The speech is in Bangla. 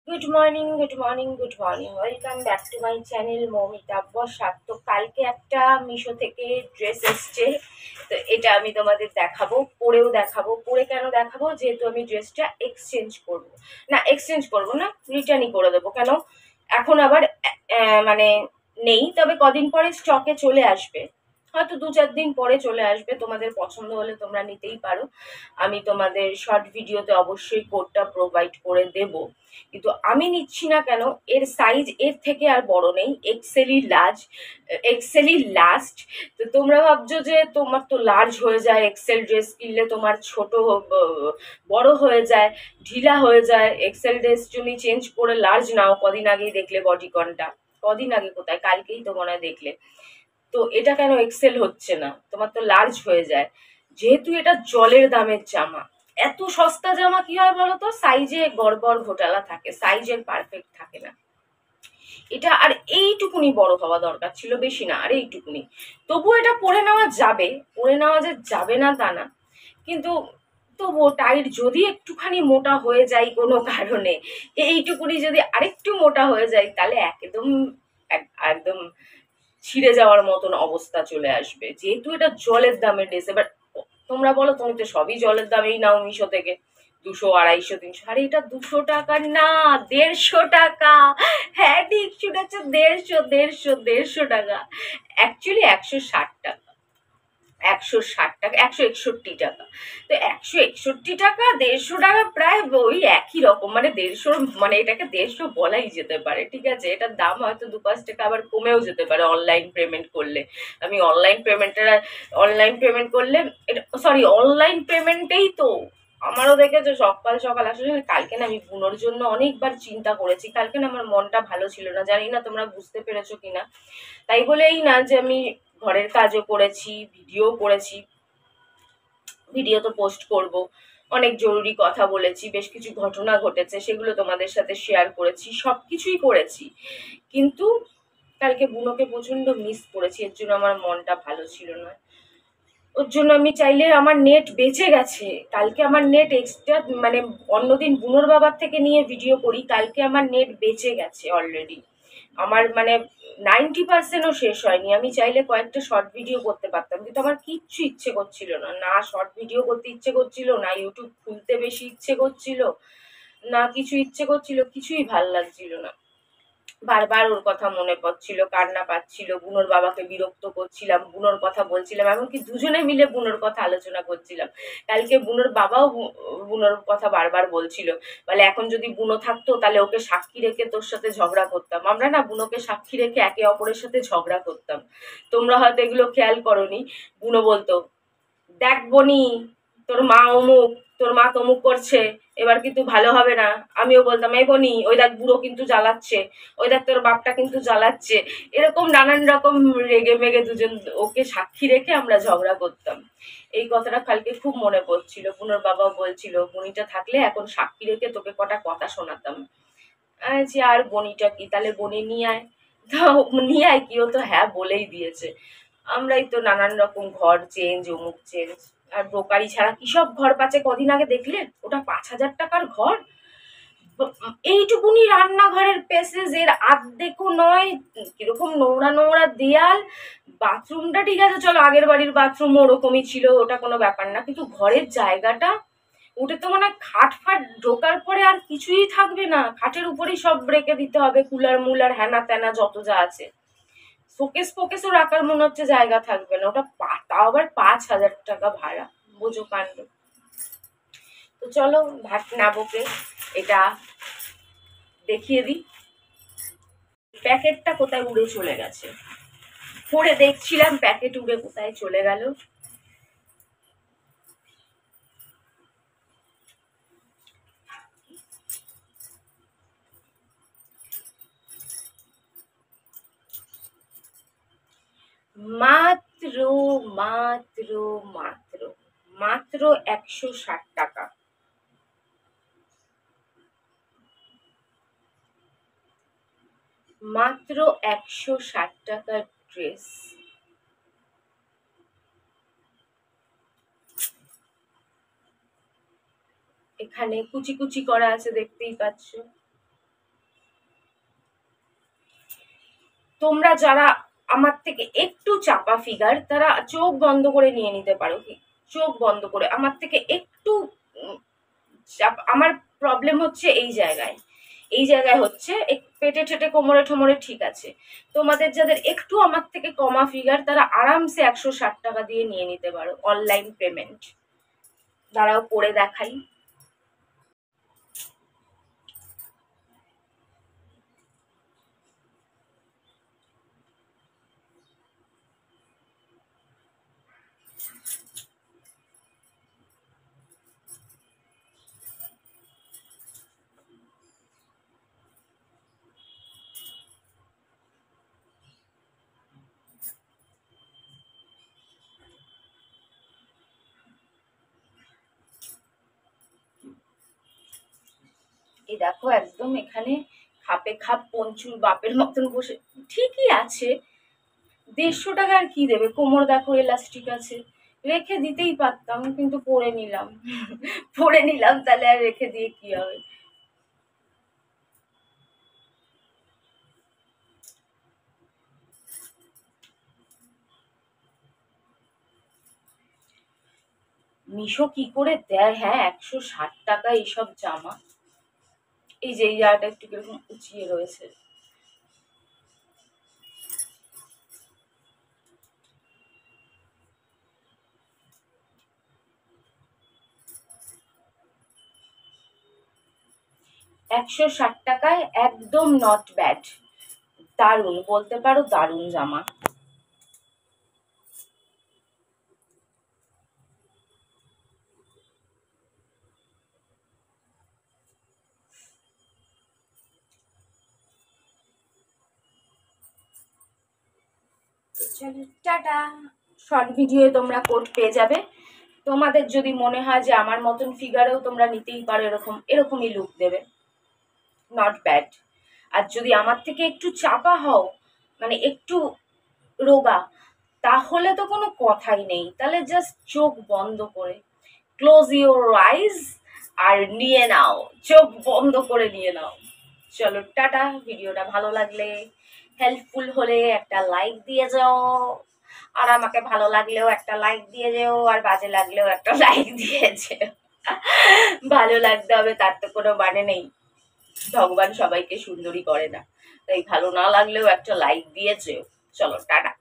Good morning, good morning, good morning. Welcome back to my channel Moumita Basak. তো কালকে একটা মিশো থেকে ড্রেস এসছে, তো এটা আমি তোমাদের দেখাবো, পরেও দেখাবো। পরে কেন দেখাবো? যেহেতু আমি ড্রেসটা এক্সচেঞ্জ করব, না এক্সচেঞ্জ করব না, রিটার্নই করে দেবো। কেন? এখন আবার মানে নেই, তবে কদিন পরে স্টকে চলে আসবে, হয়তো 2-4 দিন পরে চলে আসবে। তোমাদের পছন্দ হলে তোমরা নিতেই পারো। আমি তোমাদের শর্ট ভিডিওতে অবশ্যই কোডটা প্রোভাইড করে দেব, কিন্তু আমি নিচ্ছি না। কেন? এর সাইজ এর থেকে আর বড় নেই, এক্সেলই লার্জ, এক্সেলই লাস্ট। তো তোমরা ভাবছো যে তোমার তো লার্জ হয়ে যায়, এক্সেল ড্রেস কিনলে তোমার ছোট বড় হয়ে যায়, ঢিলা হয়ে যায়। এক্সেল ড্রেস তুমি চেঞ্জ করে লার্জ নাও। কদিন আগেই দেখলে বডিকনটা, কদিন আগে কোথায়, কালকেই তো মনে হয় দেখলে। তো এটা কেন এক্সেল হচ্ছে না? তোমার তো লার্জ হয়ে যায়। যেহেতু এটা জলের দামের জামা, এত সস্তা জামা কি হয় বলতো? সাইজে গড়বড় ঘোটালা থাকে, সাইজের পারফেক্ট থাকে না। এটা আর এইটুকুনি বড় হওয়া দরকার ছিল, বেশি না, আর এইটুকুনি। তবু এটা পরে নেওয়া যাবে, পরে নেওয়া যে যাবে না তা না, কিন্তু তবুও টাইট যদি একটুখানি মোটা হয়ে যায় কোনো কারণে, এইটুকুনি যদি আরেকটু মোটা হয়ে যায়, তাহলে একদম একদম ছিঁড়ে যাওয়ার মতন অবস্থা চলে আসবে। যেহেতু এটা জলের দামের ড্রেস, এবার তোমরা বলো, তুমি তো সবই জলের দামেই নাও মিশো থেকে, 200, 250, 300। আরে এটা 200 টাকা না, 150 টাকা। হ্যাঁ, ঠিক শুনেছ, 150 টাকা। অ্যাকচুয়ালি 160 টাকা, 160 টাকা, 161 টাকা। তো 161 টাকা, 150 টাকা, প্রায় ওই একই রকম, মানে 150, মানে এটাকে 150 বলাই যেতে পারে। ঠিক আছে, এটার দাম হয়তো 2-5 টাকা আবার কমেও যেতে পারে অনলাইন পেমেন্ট করলে। আমি অনলাইন পেমেন্ট করলে, এটা সরি, অনলাইন পেমেন্টেই তো আমারও দেখেছো সকাল সকাল। আসলে কালকে না আমি বুনোর জন্য অনেকবার চিন্তা করেছি। কালকে না আমার মনটা ভালো ছিল না, জানি না তোমরা বুঝতে পেরেছো কিনা। তাই বলেই না যে আমি ঘরের কাজও করেছি, ভিডিও করেছি, ভিডিও তো পোস্ট করব, অনেক জরুরি কথা বলেছি, বেশ কিছু ঘটনা ঘটেছে, সেগুলো তোমাদের সাথে শেয়ার করেছি, সবকিছুই করেছি। কিন্তু কালকে বুনোকে প্রচন্ড মিস করেছি, এর জন্য আমার মনটা ভালো ছিল না। ওর জন্য আমি চাইলে, আমার নেট বেঁচে গেছে, কালকে আমার নেট এক্সট্রা, মানে অন্যদিন বুনোর বাবার থেকে নিয়ে ভিডিও করি, কালকে আমার নেট বেঁচে গেছে অলরেডি। আমার মানে 90%ও শেষ হয়নি। আমি চাইলে কয়েকটা শর্ট ভিডিও করতে পারতাম, কিন্তু আমার কিচ্ছু ইচ্ছে করছিল না, না শর্ট ভিডিও করতে ইচ্ছে করছিল, না ইউটিউব খুলতে বেশি ইচ্ছে করছিল, না কিছু ইচ্ছে করছিল, কিছুই ভাল লাগছিল না। বারবার ওর কথা মনে পড়ছিল, কান্না পাচ্ছিল, বুনোর বাবাকে বিরক্ত করছিলাম, বুনোর কথা বলছিলাম, এমনকি দুজনে মিলে বুনোর কথা আলোচনা করছিলাম। কালকে বুনোর বাবাও বুনোর কথা বারবার বলছিল, বলে এখন যদি বুনো থাকতো তাহলে ওকে সাক্ষী রেখে তোর সাথে ঝগড়া করতাম। আমরা না বুনোকে সাক্ষী রেখে একে অপরের সাথে ঝগড়া করতাম, তোমরা হয়তো এগুলো খেয়াল করোনি। বুনো বলতো, দেখ বনি, তোর মা অমুক, তোর মা তমুক করছে, এবার কিন্তু ভালো হবে না। আমিও বলতাম, এই বনি, ওই দেখ বুড়ো কিন্তু জ্বালাচ্ছে, ওই দেখ তোর বাপটা কিন্তু জ্বালাচ্ছে। এরকম নানান রকম রেগে মেগে দুজন ওকে সাক্ষী রেখে আমরা ঝগড়া করতাম। এই কথাটা কালকে খুব মনে পড়ছিল। বুনোর বাবা বলছিল, বনিটা থাকলে এখন সাক্ষী রেখে তোকে কটা কথা শোনাতাম। যে আর বনিটা কি, তাহলে বনি নিয়ে আয়। তো নিয়ে আয় কি, ও তো হ্যাঁ বলেই দিয়েছে। আমরাই তো নানান রকম ঘর চেঞ্জ, অমুক চেঞ্জ, আর ব্রোকারি ছাড়া কি সব ঘর পাচ্ছে। কদিন আগে দেখলে ওটা 5,000 টাকার ঘর, এইটুকুনি রান্নাঘরের প্যাসেজ, এর আর্ধেকও নয়, কিরকম নোংরা নোংরা দেয়াল। বাথরুমটা ঠিক আছে, চলো আগের বাড়ির বাথরুম ওরকমই ছিল, ওটা কোনো ব্যাপার না, কিন্তু ঘরের জায়গাটা, ওটা তো মানে খাট ফাট ঢোকার পরে আর কিছুই থাকবে না, খাটের উপরেই সব রেখে দিতে হবে, কুলার মুলার হ্যানা ত্যানা যত যা আছে। শোকেস ফোকেসও রাখার মনে হচ্ছে জায়গা থাকবে না, ওটা তাও আবার 5,000 টাকা ভাড়া। বোঝো কাণ্ড। তো চলো ভাত না বকে এটা দেখিয়ে দিই। প্যাকেটটা কোথায় উড়ে চলে গেছে, পরে দেখছিলাম প্যাকেট উড়ে কোথায় চলে গেল। মাত্র মাত্র মাত্র মাত্র 160 টাকা। মাত্র 160 টাকার ড্রেস। এখানে কুচি কুচি করা আছে, দেখতেই পাচ্ছ। তোমরা যারা আমার থেকে একটু চাপা ফিগার, তারা চোখ বন্ধ করে নিয়ে নিতে পারো, কি চোখ বন্ধ করে। আমার থেকে একটু আমার প্রবলেম হচ্ছে এই জায়গায় হচ্ছে পেটে টেটে কোমরে ঠোমরে ঠিক আছে। তোমাদের যাদের একটু আমার থেকে কমা ফিগার, তারা আরামসে 160 টাকা দিয়ে নিয়ে নিতে পারো অনলাইন পেমেন্ট। দাঁড়াও পরে দেখাই। এই দেখো একদম এখানে খাপে খাপ পঞ্চুর বাপের মতন বসে, ঠিকই আছে। 150 টাকা আর কি দেবে, কোমর দেখো এলাস্টিক আছে, রেখে দিতেই পারতাম, কিন্তু পরে নিলাম। পরে নিলাম, তাহলে আর রেখে দিয়ে কি হবে। মিশো কি করে দেয়, হ্যাঁ 160 টাকা এইসব জামা। এই যে এই জায়গাটা একটু কিরকম উঁচিয়ে রয়েছে। ৳160 একদম নট ব্যাড, দারুণ বলতে পারো, দারুণ জামা। চলো টাটা। শর্ট ভিডিও তোমরা কোড পেয়ে যাবে। তোমাদের যদি মনে হয় যে আমার মতন ফিগারেও তোমরা নিতেই পারো, এরকমই লুক দেবে, নট ব্যাড। আর যদি আমার থেকে একটু চাপা হও, মানে একটু রোগা, তাহলে তো কোনো কথাই নেই, তাহলে জাস্ট চোখ বন্ধ করে ক্লোজ ইউর আইজ আর নিয়ে নাও, চোখ বন্ধ করে নিয়ে নাও। চলো টাটা। ভিডিওটা ভালো লাগলে, হেল্পফুল হলে একটা লাইক দিয়ে যাও, আর আমাকে ভালো লাগলেও একটা লাইক দিয়ে যেও, আর বাজে লাগলেও একটা লাইক দিয়ে যেও। ভালো লাগতে হবে তার তো কোনো মানে নেই, ভগবান সবাইকে সুন্দরী করে না, তাই ভালো না লাগলেও একটা লাইক দিয়ে যেও। চলো টাটা।